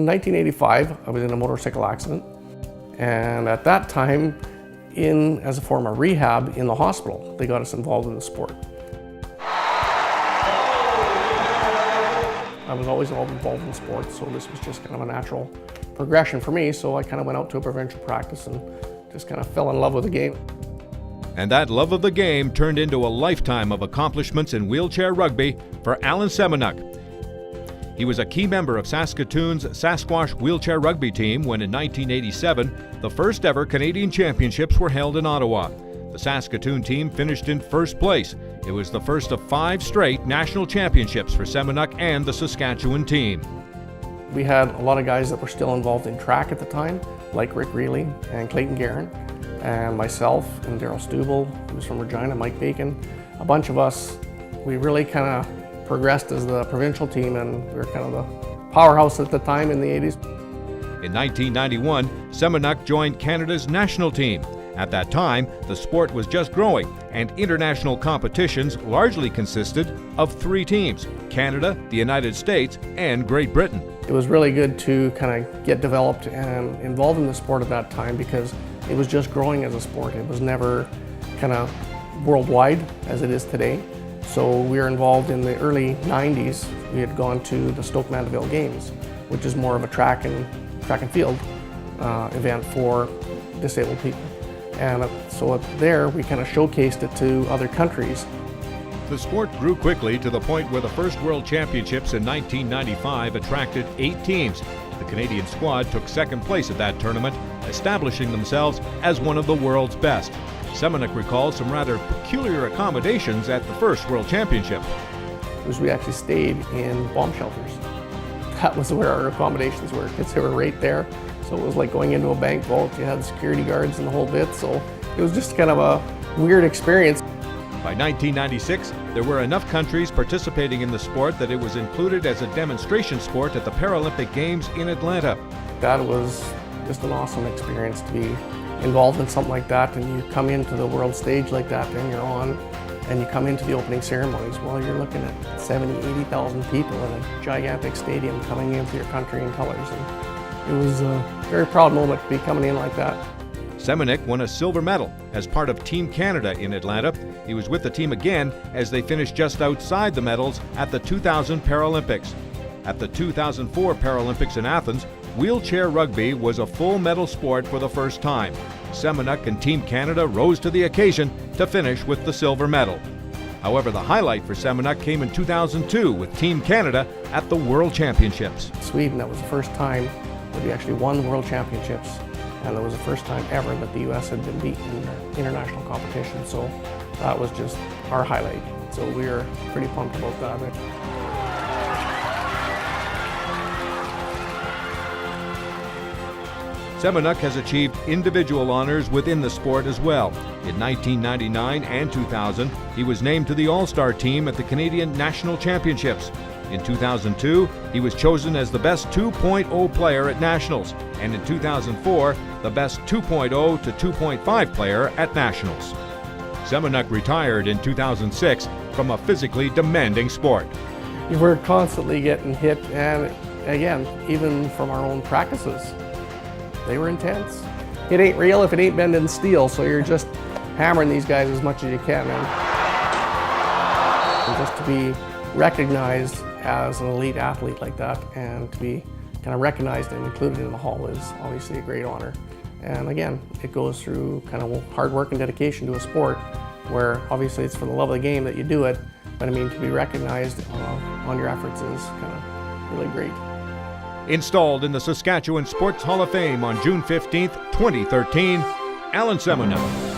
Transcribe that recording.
in 1985, I was in a motorcycle accident, and at that time, as a form of rehab in the hospital, they got us involved in the sport. I was always involved in sports, so this was just kind of a natural progression for me, so I kind of went out to a provincial practice and just kind of fell in love with the game. And that love of the game turned into a lifetime of accomplishments in wheelchair rugby for Allan Semeniuk. He was a key member of Saskatoon's Sasquatch wheelchair rugby team when in 1987, the first ever Canadian Championships were held in Ottawa. The Saskatoon team finished in first place. It was the first of 5 straight national championships for Semeniuk and the Saskatchewan team. We had a lot of guys that were still involved in track at the time, like Rick Reilly and Clayton Guerin, and myself and Daryl Stubel, who's from Regina, Mike Bacon. A bunch of us, we really kind of progressed as the provincial team, and we were kind of the powerhouse at the time in the 80s. In 1991, Semeniuk joined Canada's national team. At that time, the sport was just growing, and international competitions largely consisted of 3 teams: Canada, the United States, and Great Britain. It was really good to kind of get developed and involved in the sport at that time because it was just growing as a sport. It was never kind of worldwide as it is today. So we were involved in the early 90s. We had gone to the Stoke Mandeville Games, which is more of a track and field event for disabled people. And so there we kind of showcased it to other countries. The sport grew quickly to the point where the first World Championships in 1995 attracted 8 teams. The Canadian squad took second place at that tournament, establishing themselves as one of the world's best. Semeniuk recalls some rather peculiar accommodations at the first World Championship. We actually stayed in bomb shelters. That was where our accommodations were, because they were right there. So it was like going into a bank vault. You had security guards and the whole bit, so it was just kind of a weird experience. By 1996, there were enough countries participating in the sport that it was included as a demonstration sport at the Paralympic Games in Atlanta. That was just an awesome experience to be involved in something like that, and you come into the world stage like that and you're on, and you come into the opening ceremonies. Well, you're looking at 70,000, 80,000 people in a gigantic stadium coming into your country in colors. And it was a very proud moment to be coming in like that. Semeniuk won a silver medal as part of Team Canada in Atlanta. He was with the team again as they finished just outside the medals at the 2000 Paralympics. At the 2004 Paralympics in Athens, wheelchair rugby was a full medal sport for the first time. Semeniuk and Team Canada rose to the occasion to finish with the silver medal. However, the highlight for Semeniuk came in 2002 with Team Canada at the World Championships. Sweden, that was the first time that we actually won the World Championships, and it was the first time ever that the U.S. had been beaten in international competition, so that was just our highlight. So we were pretty pumped about that. Semeniuk has achieved individual honors within the sport as well. In 1999 and 2000, he was named to the All-Star team at the Canadian National Championships. In 2002, he was chosen as the best 2.0 player at Nationals, and in 2004, the best 2.0 to 2.5 player at Nationals. Semeniuk retired in 2006 from a physically demanding sport. You were constantly getting hit, and again, even from our own practices, they were intense. It ain't real if it ain't bend in steel, so you're just hammering these guys as much as you can. And just to be recognized as an elite athlete like that, and to be kind of recognized and included in the hall, is obviously a great honor. And again, it goes through kind of hard work and dedication to a sport where obviously it's for the love of the game that you do it, but I mean, to be recognized on your efforts is kind of really great. Installed in the Saskatchewan Sports Hall of Fame on June 15, 2013, Allan Semeniuk.